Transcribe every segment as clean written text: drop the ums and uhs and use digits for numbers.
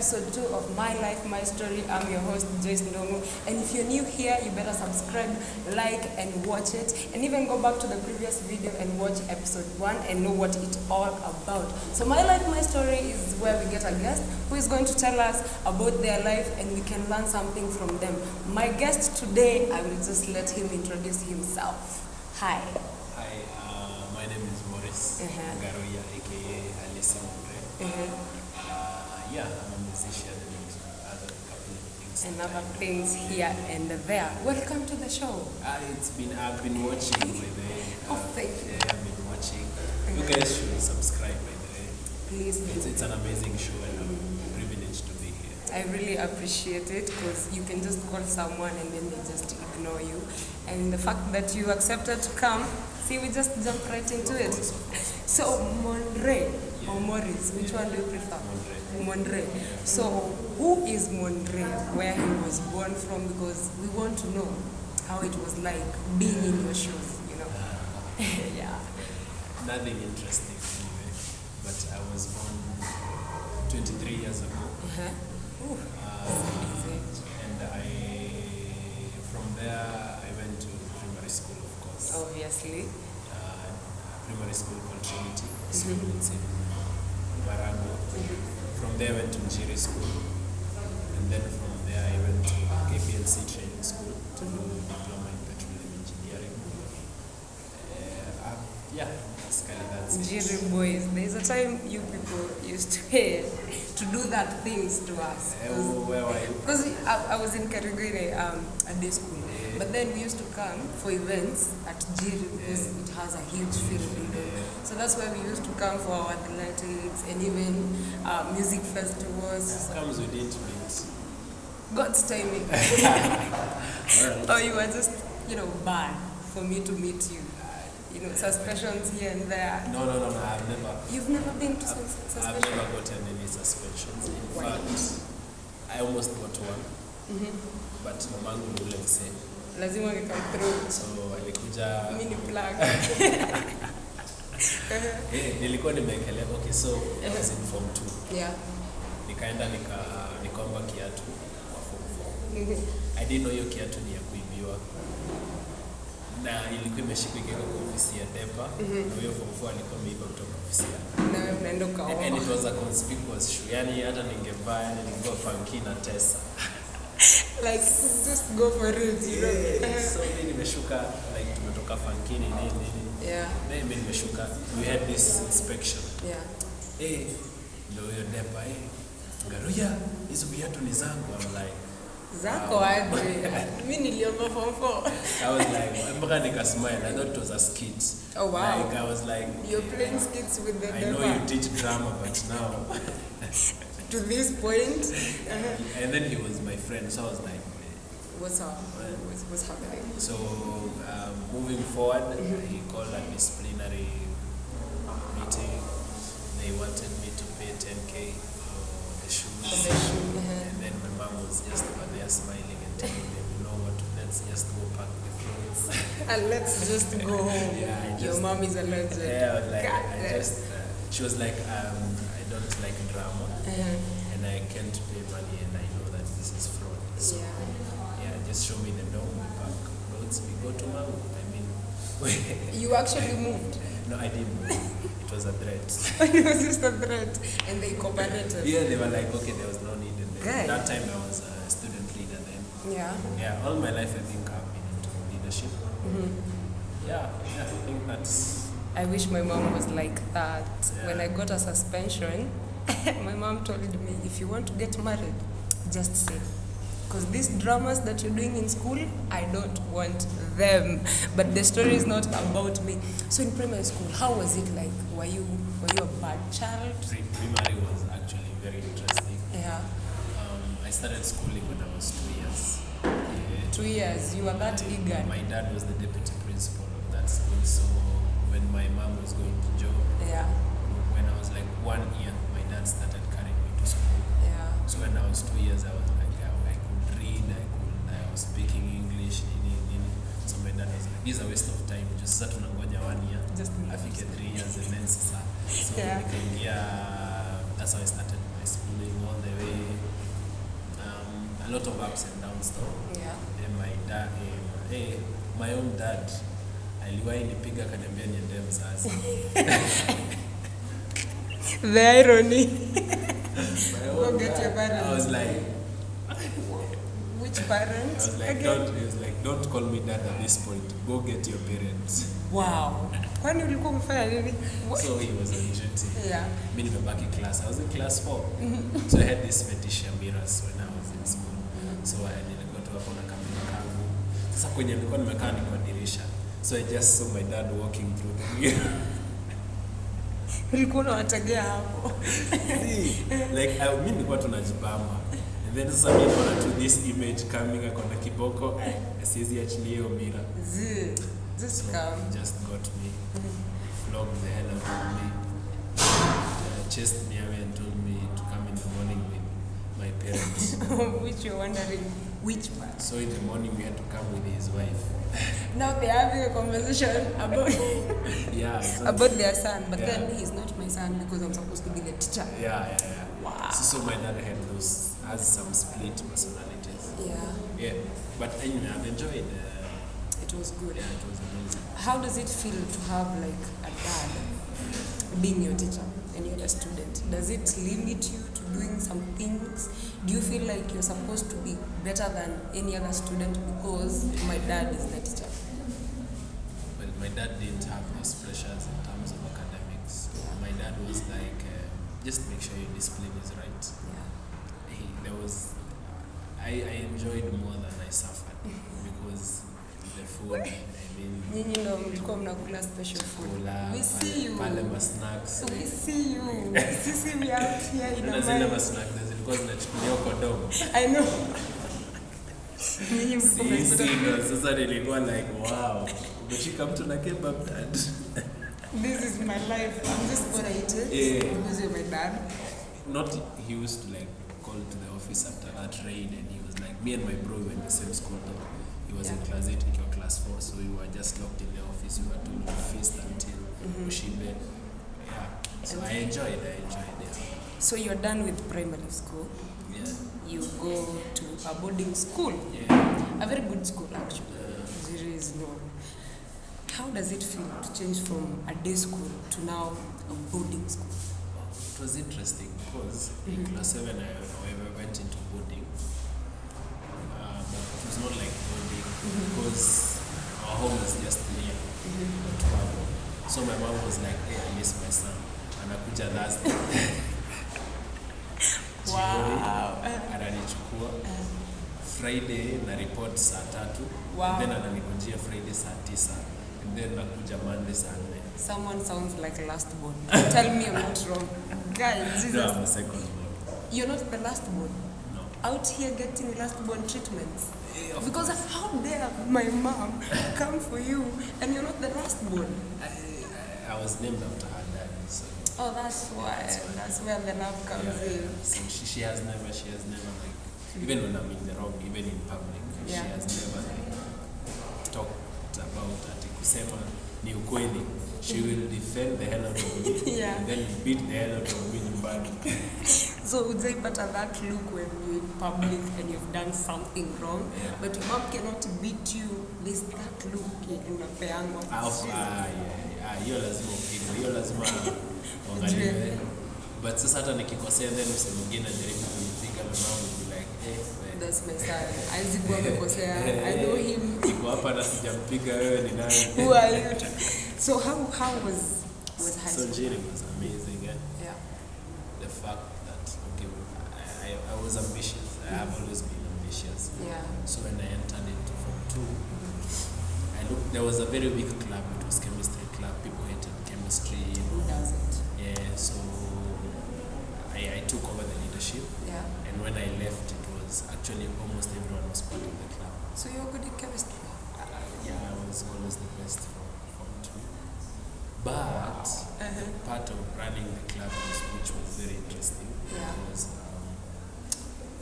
episode 2 of My Life, My Story. I'm your host, Joyce Ndongo. And if you're new here, you better subscribe, like, and watch it. And even go back to the previous video and watch episode 1 and know what it's all about. So My Life, My Story is where we get a guest who is going to tell us about their life and we can learn something from them. My guest today, I will just let him introduce himself. Hi. Hi, my name is Morris Garoya, aka Alice Mure. Yeah, I'm a musician and other couple of things. And other things here and there. Welcome to the show. I've been watching by the way. Thank you. Yeah, I've been watching. You guys should subscribe by the way. Please. It's an amazing show and I'm privileged to be here. I really appreciate it because you can just call someone and then they just ignore you. And the fact that you accepted to come, see, we just jump right into it. Of course. So, Monre or Morris, which one do you prefer? Monre. So, who is Monre? Where he was born from? Because we want to know how it was like being in your shoes, you know? Yeah. Nothing interesting anyway, but I was born 23 years ago. And from there, I went to primary school, of course. Obviously. Primary school called Trinity School in Marago. From there, I went to Njiri School. And then from there, I went to KPLC Training School to do diploma in petroleum engineering. That's Njiri boys, there's a time you people used to do that things to us. Where were you? Because I was in Karigwire at day school. But then we used to come for events at Njiri because it has a huge field. So that's where we used to come for our athletics and even music festivals. How comes we didn't meet? God's timing. Or you were just, bad for me to meet you. Suspensions here and there. No, I've never. You've never been to suspensions? I've never gotten any suspensions. In fact, I almost got one. But mamangu ni ule msee. Lazima we come through. So alikuja mini plug. Nilikuwa nimekelea. Okay, so I was in form 2. Yeah. Nikaenda nikaomba kiatu kwa form 4. I didn't know hiyo kiatu ni ya kuibiwa. Na ilikuwa imeshikwa kwa ofisi ya DEPA. Na hiyo form 4 alikuwa ameiba kutoka ofisi ya. Na unaenda kaomba. And it was a conspicuous shoe. Yani hata ningevaa nilikuwa funky na tesa. Like just go for it, you know. So mimi nimeshuka like tumetoka funky nini. Yeah. Mimi nimeshuka. We had this inspection. Yeah. Ndio hiyo DEPA Garoya, hizo viatu ni zangu. I'm like zako aje. Mimi niliomba form 4. I was like, mpaka nikasmile. I thought it was a skit. Oh wow. Like I was like, you're playing skits with the I know you teach drama, but now to this point. And then he was my friend, so I was like, what's up? What's happening? So moving forward, he called a disciplinary meeting. They wanted me to pay 10K for the shoes. And then my mom was just over there smiling and telling them, you know what, let's just go pack the clothes. And let's just go home. Yeah, your mom is a legend. Yeah, like she was like, I don't like drama. And I can't pay money and I know that this is fraud. So just show me the door, we pack clothes, we go to Mau. I mean, you actually moved? No, I didn't move. It was a threat. It was just a threat, and they cooperated. Yeah, they were like, okay, there was no need. And that time I was a student leader then. Yeah, all my life I think I've been into leadership. Yeah, I think that's. I wish my mom was like that. Yeah. When I got a suspension, my mom told me, if you want to get married, just say. Because these dramas that you're doing in school, I don't want them. But the story is not about me. So in primary school, how was it like? Were you a bad child? Primary was actually very interesting. Yeah. I started schooling when I was 2 years. 2 years, you were that eager. My dad was the deputy principal of that school, so when my mom was going to job, when I was like 1 year, my dad started carrying me to school. Yeah. So when I was 2 years, I was like, I could read, I was speaking English, so my dad was like, this is a waste of time, just sat tunangoja 1 year, afike 3 years and then sasa. So that's how I started my schooling all the way a lot of ups and downs though. Yeah. Then my dad, my own dad, aliwahi nipiga akaniambia niende mzazi. The irony. Go get your parents. I was like, which parent? I was like, don't call me dad at this point. Go get your parents. Wow. Kwani ulikuwa umefanya nini? So he was on duty. Yeah. Mimi nimebaki class. I was in class 4. So I had this fetish ya mirrors when I was in school. So nilikuwa tu hapo na kamera kangu. Sasa kwenye nilikuwa nimekaa ni kwa dirisha. So I just saw my dad walking through the mirror. Ulikuwa unawatagia hapo. Like mimi nilikuwa tunajibamba. And then sasa mimi naona to this image coming akona kiboko. Siwezi achilia hiyo mirror. Just so come. Just got me. Flogged the hell out of me. Chased me away and told me to come in the morning with my parents. Which you're wondering which part. So in the morning we had to come with his wife. Now they're having a conversation about exactly. about their son, but then he's not my son because I'm supposed to be the teacher. Yeah. Wow. So my dad has some split personalities. Yeah. But anyway, I've enjoyed. It was good. Yeah, it was amazing. How does it feel to have like a dad being your teacher and you're a student? Does it limit you to doing some things? Do you feel like you're supposed to be better than any other student because my dad is the teacher? Well, my dad didn't have those pressures in terms of academics. Yeah. My dad was like, just make sure your discipline is right. Yeah. I enjoyed more than I suffered because the food, Nyinyi ndo mlikuwa mnakula special food. We see you. Pale ma snacks. We see you. Sisi we out here in a zile ma snacks zilikuwa zinachukuliwa kwa domo. I know. Nyinyi mlikuwa sasa nilikuwa like wow. Umeshika mtu na kebab dad. This is my life. I'm just gonna eat it because you're my dad. Not he used to like call to the office after that raid and he was like, me and my bro were in the same school though. He was in class 8 and you were class 4, so we were just locked in the office. We were told to feast until Ushibe. Yeah. So I enjoyed it. So you're done with primary school. Yeah. You go to a boarding school. Yeah. A very good school actually. There is no. How does it feel to change from a day school to now a boarding school? It was interesting because in class 7 I went into boarding. But it was not like boarding because our home is just near so my mom was like, hey, I miss my son. Anakuja Thursday. Wow. Ananichukua. Friday na report saa 3. Wow. And then ananikujia Friday saa 9. And then nakuja Monday saa 4. Someone sounds like a last born. Tell me I'm not wrong. Guys, Jesus. No, I'm a second born. You're not the last born? No. Out here getting last born treatments? Because how dare my mom come for you and you're not the last born? I was named after her dad. So oh, that's why. That's where the love comes in. So she has never like, even when I'm in the wrong, even in public, she has never like talked about ati kusema ni ukweli. She will defend the hell out of me and then beat the hell out of me nyumbani. So would they put that look when you're in public and you've done something wrong, but your mom cannot beat you? There's that look in the peango. Hiyo lazima upigwe, hiyo lazima uangaliwe. But sasa hata nikikosea then mse mwingine anajaribu kunipiga na mama will be like, that's my son. Aizibwa amekosea. I know him. Niko hapa na sijampiga wewe ni nani? Who are you? So how was high school? So Njeri was amazing. Yeah. The fact that I was ambitious. I have always been ambitious. Yeah. So when I entered into Form 2, there was a very weak club. It was chemistry club. People hated chemistry. Who doesn't? Yeah. So I took over the leadership. Yeah. And when I left, it was actually almost everyone was part of the club. So you were good at chemistry? Yeah, I was always the best from 2. But the part of running the club which was very interesting because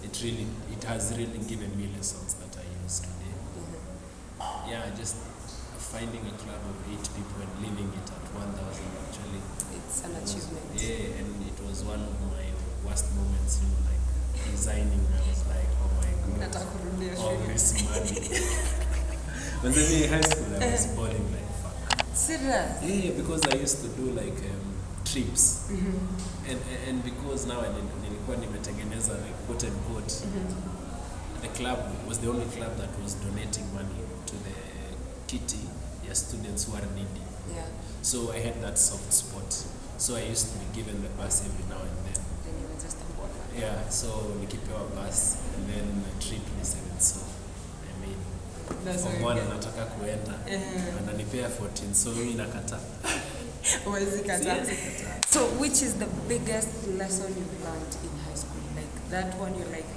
it has really given me lessons that I use today. Yeah, just finding a club of 8 people and leaving it at 1,000 actually. It's an achievement. Yeah, and it was one of my worst moments, like resigning. I was like, oh my God. Nataka kurudia all shule. this money. When I was in high school, I was balling like fuck. Serious? Yeah, because I used to do like trips. And because now nilikuwa nimetengeneza like quote and quote, the club was the only club that was donating money to the kitty students who are needy. Yeah. So I had that soft spot. So I used to be given the bus every now and then. Then you were just a baller. Yeah, so nikipewa bus and then trip ni 7 so I mean That's for what one you get. nataka kuenda wananipea 14 so mimi nakata. Huwezi kataa. So which is the biggest lesson you've learned in high school? Like that one you're like,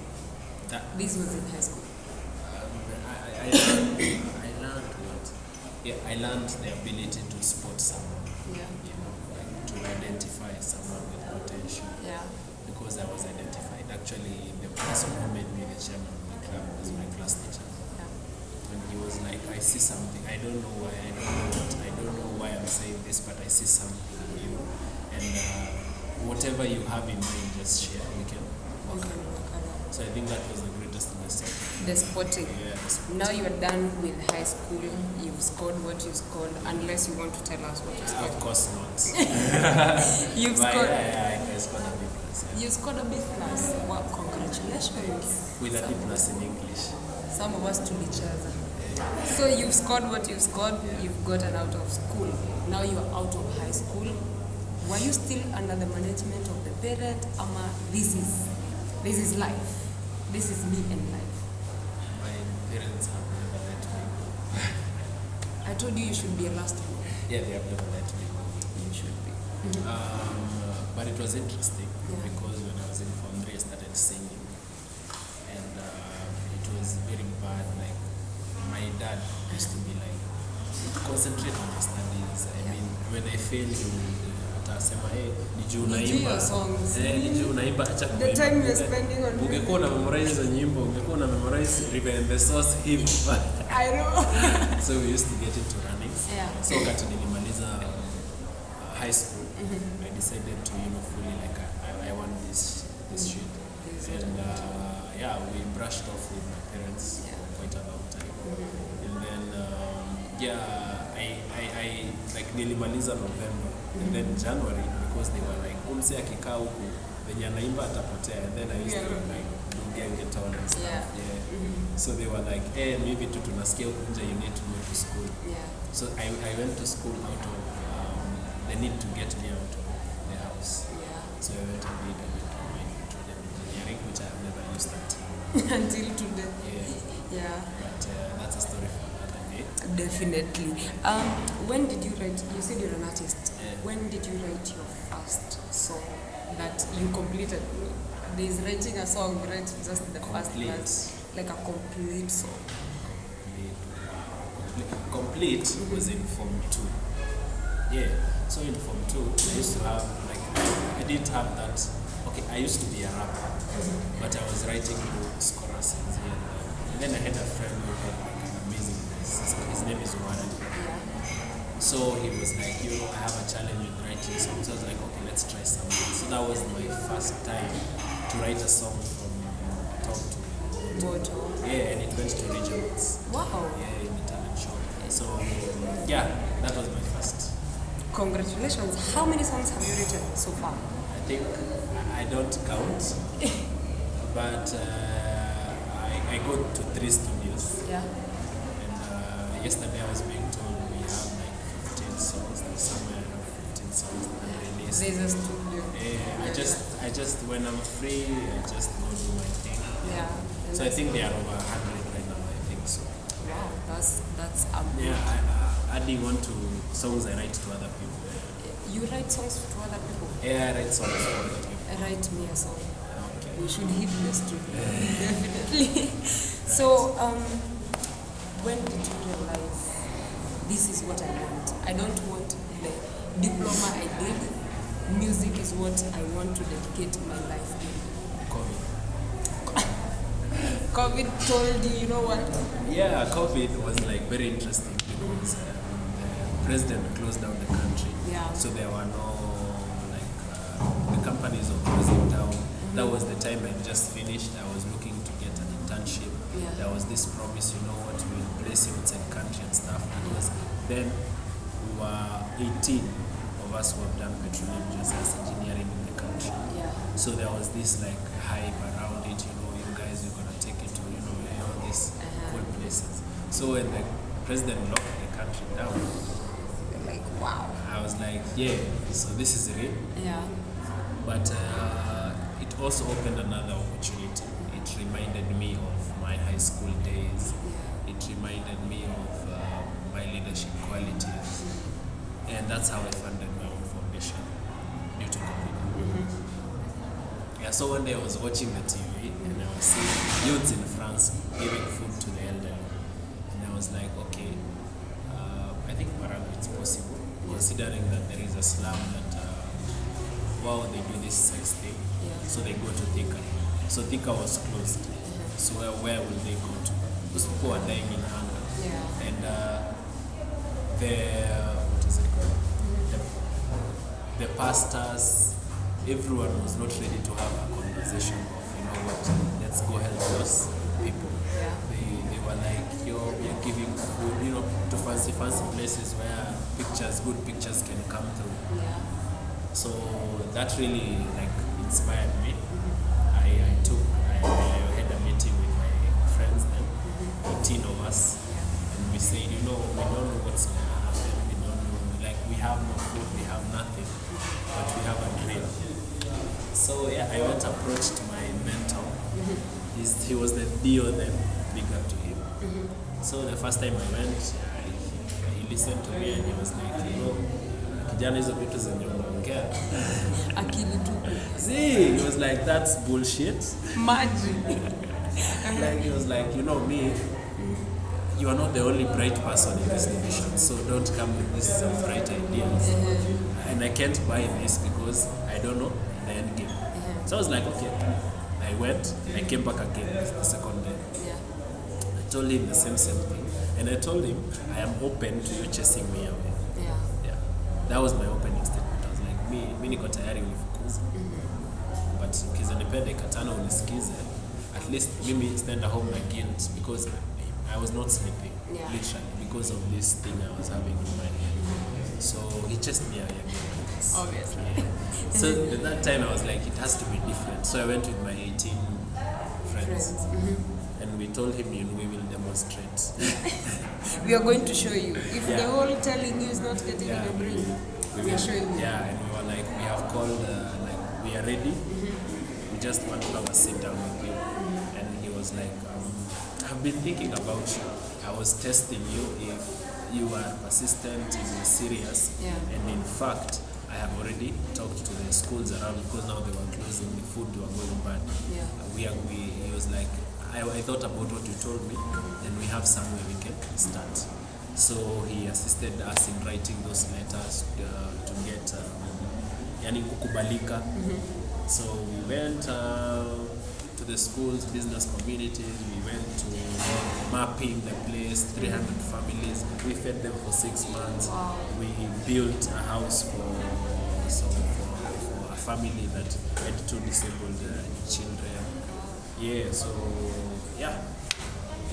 this was in high school. I learned what? Yeah, I learned the ability to spot someone. Yeah. You know, like to identify someone with potential. Yeah. Because I was identified. Actually, the person who made me the chairman of the club was my class teacher. Yeah. And he was like, I see something. I don't know why. I don't know why I'm saying this, but I see something in you. And whatever you have in mind, just share. We can work on it. So I think that was the greatest lesson. The spotting. Yeah, the spotting. Now you're done with high school. You've scored what you scored, unless you want to tell us what you scored. Of course not. You've But scored. I scored a B plus. Yeah. You scored a B plus. Wow, congratulations. With a B plus in English. Some of us tulicheza. So you've scored what you've scored. Yeah. You've gotten out of school. Now you're out of high school. Were you still under the management of the parent? Ama, this is life. This is me and life. My parents have never let me go. I told you should be a last one. Yeah, they have never let me go. You should be. But it was interesting Yeah. because when I was in Form 3, I started singing. And it was very bad. Like, my dad used to be like, concentrate on your studies. I mean, when I failed, atasema, hey, nijuu unaimba. your songs. Nijuu unaimba, acha kuimba. The time you're spending on Ungekuwa na memorize nyimbo, ungekuwa na memorize River and the Source hivyo. I know. So we used to get into running. Yeah. So wakati nilimaliza high school, I decided to, fully like I want this shit. And yeah, we brushed off with my parents for quite a long time. And then I like nilimaliza November. And then January, because they were like, umse akikaa huku venye anaimba atapotea. And then I used to like do gengeton and stuff. Yeah. So they were like, hey, maybe tu tunasikia huku nje, you need to go to school. Yeah. So I went to school out of the need to get me out of the house. Yeah. So I went and did a bit of my petroleum engineering, which I have never used until Until today. Yeah. But that's a story for another day. Definitely. When did you write? You said you're an artist. Yeah. When did you write your first song that you completed? There's writing a song, right? Just the first Complete. part, like a complete song. Complete was in Form 2. Yeah. So in Form 2, I used to have like I didn't have that. Okay, I used to be a rapper, but I was writing books, choruses here and there. And then I had a friend who had like an amazing voice. His name is Warren. So he was like, I have a challenge with writing songs. So I was like, okay, let's try something. So that was my first time to write a song from top to Bottom. yeah, and it went to regionals. Wow. Yeah, in the talent show. So yeah, that was my first. Congratulations. How many songs have you written so far? I think I don't count, but I go to 3 studios. Yeah. And yesterday I was being told we have like 15 songs. There's somewhere around 15 songs that are released. There's a studio. I just when I'm free, I just go do my thing. Yeah. So I think they are over 100 right now. I think so. Wow, that's amazing. Yeah, adding on to songs I write to other people. You write songs to other people? Yeah, I write songs for other people. Write me a song. Okay. We should hit the studio. Definitely. So, when did you realize this is what I want? I don't want the diploma I did. Music is what I want to dedicate my life to. COVID told you, you know what? Yeah, COVID was like very interesting because the president closed down the country. Yeah. So there were no like the companies were closing down. That was the time I just finished. I was looking to get an internship. Yeah. There was this promise, you know what, we'll place you outside country and stuff. Because then we were 18 of us who have done petroleum geoscience engineering in the country. Yeah. So there was this like hype around it, you know, you guys, we're gonna take it to, you know, all these cool places. So when the president locked the country down, Like, wow. I was like, yeah, so this is real. Yeah. But it also opened another opportunity. It reminded me of my high school days. Yeah. It reminded me of my leadership qualities. And that's how I funded my own foundation due to COVID. Yeah, so one day I was watching the TV and I was seeing youths in France giving food to the elderly. And I was like, okay, I think Marago it's possible, considering that there is a slum that while they do this sex thing, so they go to Thika. So Thika was closed. So where will they go to? Those people are dying in hunger. Yeah. And what is it called? The pastors, everyone was not ready to have a conversation of, you know what, let's go help those people. Yeah. They were like, yo, we are giving food, you know, to fancy places where good pictures can come through. Yeah. So that really like inspired me. I had a meeting with my friends then, 18 of us, and we said, you know, we don't know what's gonna happen. We don't know, like we have no food, we have nothing, but we have a dream. So yeah, I went approached my mentor. He was the DO then, big up to him. So the first time I went, he listened to me and he was like, you know, kijana hizo vitu zenye unaongea. Akili tupu. See, he was like, that's bullshit. Magic. Like he was like, you know me, you are not the only bright person in this division, so don't come with these bright ideas. And I can't buy this because I don't know the end game. So I was like, okay. I went, I came back again the second day. Yeah. I told him the same thing. And I told him, I am open to you chasing me away. Yeah. Yeah. That was my opening statement. I was like, mi niko tayari unifukuze. But ukizanipea dakika 5 unisikize, at least mimi stand home na guilt because I was not sleeping, literally, because of this thing I was having in my head. So he chased me away. Obviously. Yeah. So at that time I was like, it has to be different. So I went with my 18 friends. And we told him, you know, we will demonstrate. We are going to show you. If the whole telling you is not getting in the brain, we are showing you. Yeah, and we were like, we have called, like, we are ready. We just want to have a sit down with you. And he was like, I've been thinking about you. I was testing you if you are persistent, if you're serious. Yeah. And in fact, I have already talked to the schools around because now they were closing, the food were going bad. Yeah. He was like, I thought about what you told me, and we have somewhere we can start. So he assisted us in writing those letters to get yani kukubalika. So we went to the schools, business communities, we went to mapping the place, 300 families. We fed them for 6 months. Wow. We built a house for a family that had 2 disabled children. Yeah, so yeah.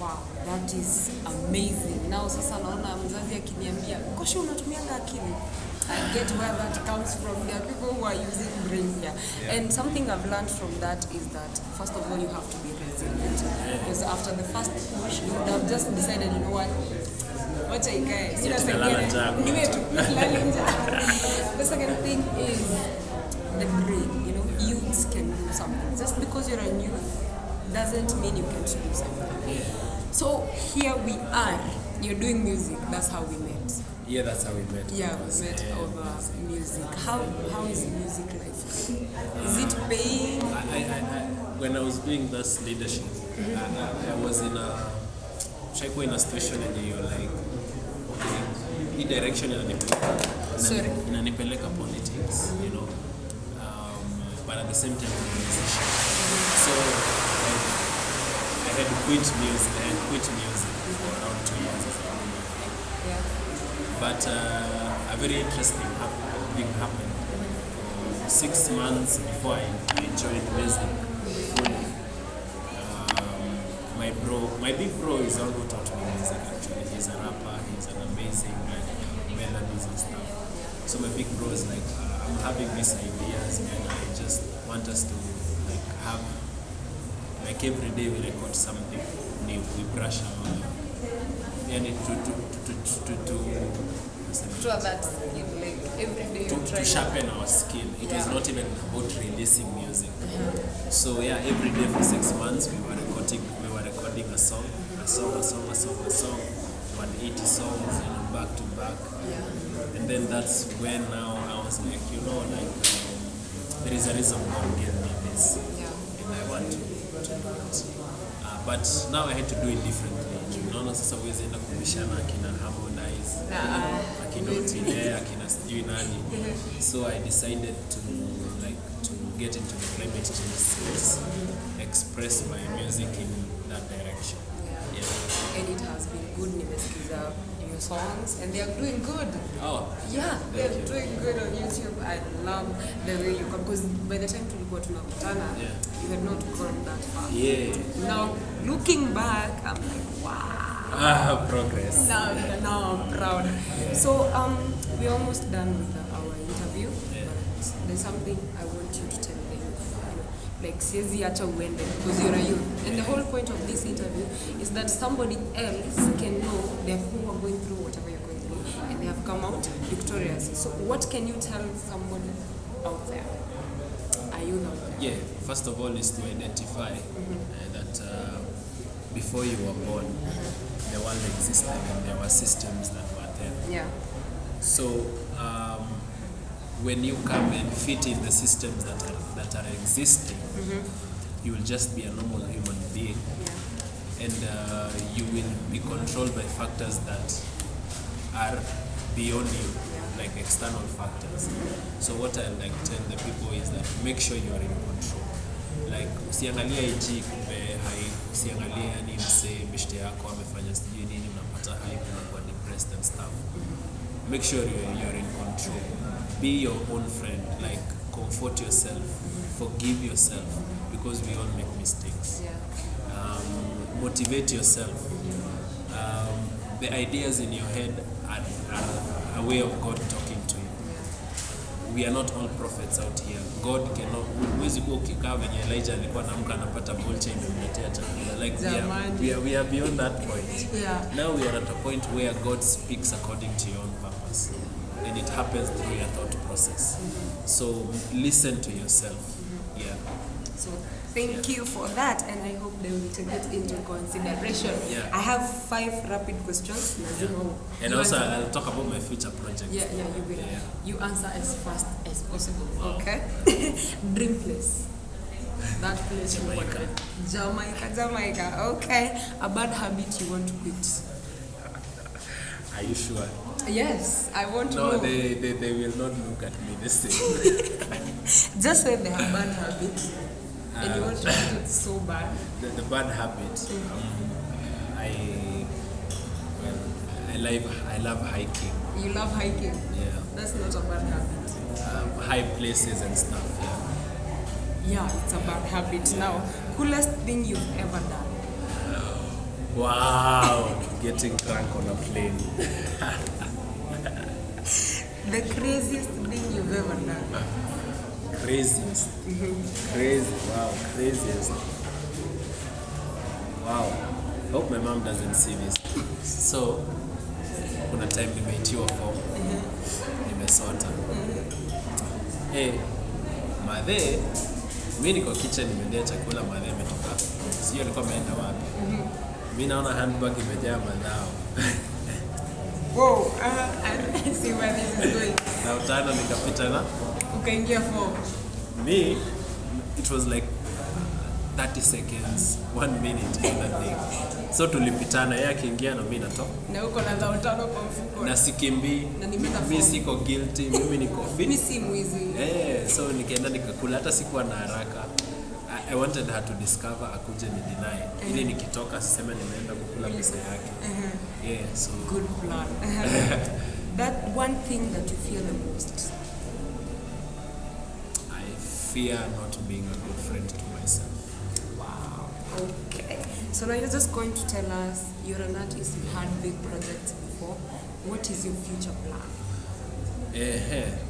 Wow, that is amazing. Now sasa naona mzazi akiniambia, "Kosho unatumianga akili." I get where that comes from. There are people who are using brains here. And something I've learned from that is that, first of all, you have to be resilient. Because after the first push, you would have just decided, you know what, wacha ikae. The second thing is the brain. You know, youths can do something. Just because you're a youth doesn't mean you can't do something. So here we are. You're doing music. That's how we met. Yeah, that's how we met. Yeah, we met over music. How is music life? Is it paying? When I was doing this leadership, I was in a situation and you're like, okay, the direction inanipeleka politics, you know, but at the same time organization. So I had quit music for around 2 years. Yeah. But a very interesting thing happened. 6 months before I joined music fully, my my big bro is the one who taught me music actually. He's a rapper, he's an amazing like melodies and stuff. So my big bro is like, I'm having these ideas and I just want us to like have, like every day we record something new, we brush our, and To have that skill, like every day you try to sharpen our skill. It was not even about releasing music. So yeah, every day for 6 months we were recording a song, 180 songs, back to back. And then that's when now I was like, there is a reason God gave me this, and I want to do it. But now I had to do it differently. Sasa huwezi enda kubishana akina Harmonize, akina Otile, akina sijui nani. So I decided to get into the climate change space, express my music in that direction. And it has been good. Nimesikiza your songs and they are doing good. Oh, yeah, they're doing good on YouTube. I love the way you come, because by the time tulikuwa tunakutana, you had not gone that far. Now looking back, I'm like, wow. Progress. Now I'm proud. So we're almost done with our interview. But there's something I want you to tell me. Like, siezi acha uende, because you're a youth. And the whole point of this interview is that somebody else can know they're who are going through whatever you're going through, and they have come out victorious. So what can you tell somebody out there? A youth out there? Yeah, first of all is to identify that before you were born, the world existed and there were systems that were there. So when you come and fit in the systems that are existing, you will just be a normal human being, and you will be controlled by factors that are beyond you, like external factors. So what I like to tell the people is that make sure you are in control. Like usiangalia IG kumbe usiangalia yani mse bishte yako amefanya sijui nini, unapata hype, unakuwa depressed and stuff. Make sure you're in control. Be your own friend. Like, comfort yourself, forgive yourself, because we all make mistakes. Motivate yourself. The ideas in your head are a way of God talking to you. We are not all prophets out here. God cannot. Huwezi kuwa ukikaa venye Elijah alikuwa anaamka anapata vulture inamletea chakula. Like we are beyond that point. Now we are at a point where God speaks according to your own purpose, and it happens through your thought process. So listen to yourself. So thank you for that, and I hope they will take it into consideration. I have 5 rapid questions. And also I'll talk about my future projects. You will. You answer as fast as possible. Okay. Dream place. That place you want. Jamaica. Okay. A bad habit you want to quit. Are you sure? Yes, I want to know. No, they will not look at me the same. Just say they have bad habits. And you want to quit it so bad. The bad habit. I love hiking. You love hiking? Yeah. That's not a bad habit. High places and stuff. Yeah, it's a bad habit. Now, coolest thing you've ever done? Wow, getting drunk on a plane. The craziest thing you've ever done? Craziest? Crazy, wow, craziest. Wow, hope my mom doesn't see this. So, kuna time nimeitiwa form, nimesota. Madhe, mimi niko kitchen nimendea chakula, madhe ametoka. Sio alikuwa ameenda wapi? Mimi naona handbag imejaa madhao. Whoa, I see where this is going. Na utana nikapita na ukaingia form. Me, it was like 30 seconds, 1 minute on that thing. So tulipitana, yeye akiingia na mimi natoka. Na uko na dhao tano kwa mfuko. Na sikimbi. Mimi siko guilty, mimi niko fit. Mimi si mwizi. So nikaenda nikakula, hata sikuwa na haraka. I wanted her to discover, akuje ni deny. Ili nikitoka siseme nimeenda kukula pesa yake. So good plan. That one thing that you fear the most? I fear not being a good friend to myself. Wow. Okay. So now you're just going to tell us, you're an artist, you had big projects before. What is your future plan?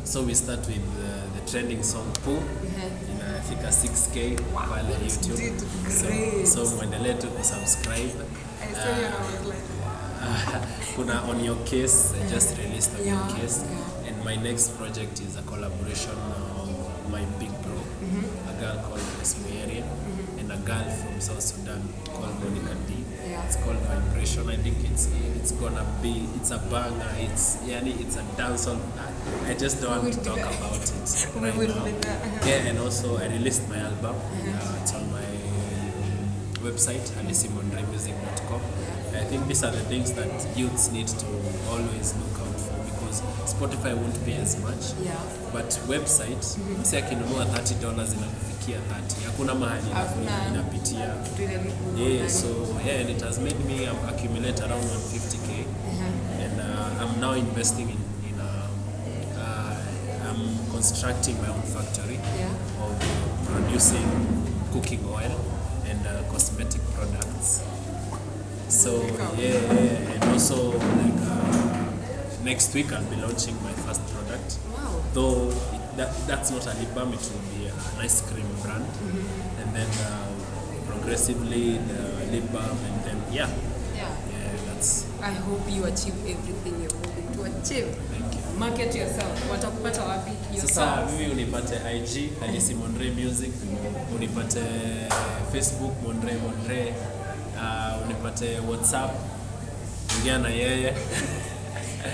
So we start with the trending song Poo. Inafika 6K pale YouTube. Did great. So muendelee tu kusubscribe. I saw you and I was like, Kuna On Your Case, I just released On Your Case. Yeah. And my next project is a collaboration of my big bro, a girl called Muyeri, and a girl from South Sudan called Monica D. Yeah. It's called Vibration. I think it's gonna be, it's a banger, it's a dancehall. I just don't want to talk about it right now. Yeah, and also I released my album. It's on my website, alisimonremusic.com. I think these are the things that youths need to always look out for, because Spotify won't pay as much. Yeah. But website, msi akinunua $30 inakufikia 30. Hakuna mahali inapitia. Yeah, so yeah, and it has made me accumulate around 150K. And I'm now investing in I'm constructing my own factory of producing cooking oil and cosmetic products. So and also like next week I'll be launching my first product. Wow. Though that's not a lip balm, it will be an ice cream brand, and then progressively the lip balm, and then that's. I hope you achieve everything you're hoping to achieve. Thank you. Market yourself. Watakupata wapi? Sasa mimi unipate IG Halisi Monre Music, unipate Facebook Monre, unipate WhatsApp ingia na yeye.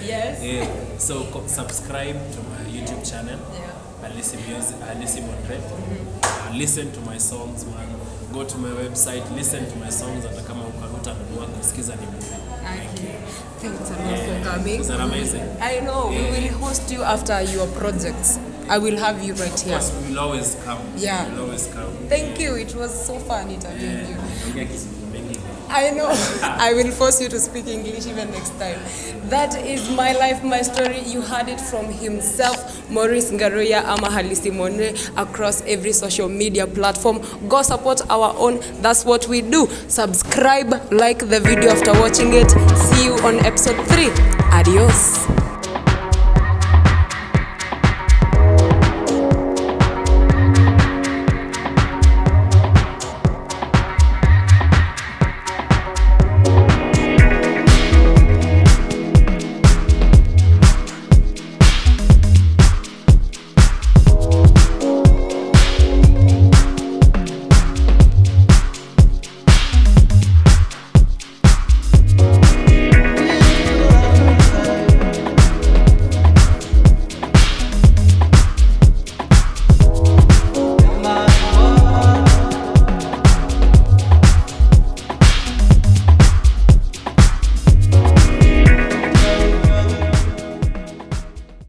Yes. Yeah. So subscribe to my YouTube channel. Halisi Music, Halisi Monre. Listen to my songs, man. Go to my website, listen to my songs, hata kama ukanutanunua kusikiza ni bure. Thank you. Thanks a lot for coming. Is that amazing? I know. We will host you after your projects. I will have you right here. Yes, we will always come. Yeah. We will always come. Thank you. It was so fun interviewing you. Yeah. I know. I will force you to speak English even next time. That is my life, my story. You heard it from himself, Maurice Ngaruya ama Halisi Monre, across every social media platform. Go support our own. That's what we do. Subscribe, like the video after watching it. See you on episode 3. Adios.